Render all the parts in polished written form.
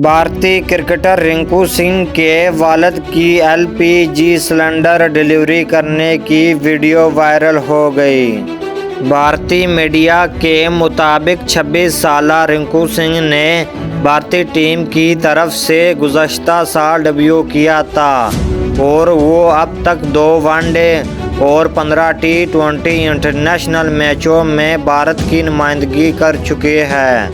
بھارتی کرکٹر رنکو سنگھ کے والد کی LPG سلنڈر ڈیلیوری کرنے کی ویڈیو وائرل ہو گئی۔ بھارتی میڈیا کے مطابق 26 سالہ رنکو سنگھ نے بھارتی ٹیم کی طرف سے گزشتہ سال ڈیبیو کیا تھا اور وہ اب تک 2 ون ڈے اور 15 T20 انٹرنیشنل میچوں میں بھارت کی نمائندگی کر چکے ہیں۔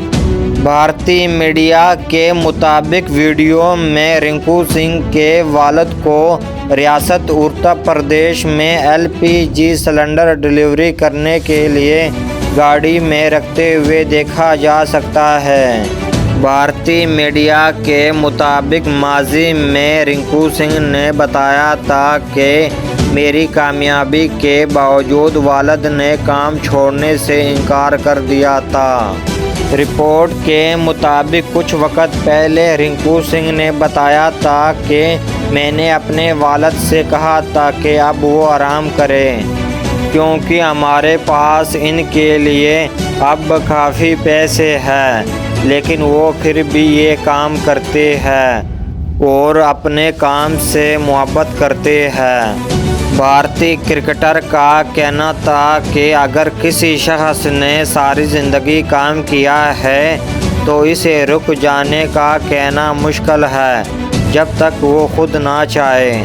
بھارتی میڈیا کے مطابق ویڈیو میں رنکو سنگھ کے والد کو ریاست اتر پردیش میں LPG سلنڈر ڈیلیوری کرنے کے لیے گاڑی میں رکھتے ہوئے دیکھا جا سکتا ہے۔ بھارتی میڈیا کے مطابق ماضی میں رنکو سنگھ نے بتایا تھا کہ میری کامیابی کے باوجود والد نے کام چھوڑنے سے انکار کر دیا تھا۔ رپورٹ کے مطابق کچھ وقت پہلے رنکو سنگھ نے بتایا تھا کہ میں نے اپنے والد سے کہا تھا کہ اب وہ آرام کریں کیونکہ ہمارے پاس ان کے لیے اب کافی پیسے ہیں، لیکن وہ پھر بھی یہ کام کرتے ہیں اور اپنے کام سے محبت کرتے ہیں۔ بھارتی کرکٹر کا کہنا تھا کہ اگر کسی شخص نے ساری زندگی کام کیا ہے تو اسے رک جانے کا کہنا مشکل ہے جب تک وہ خود نہ چاہے۔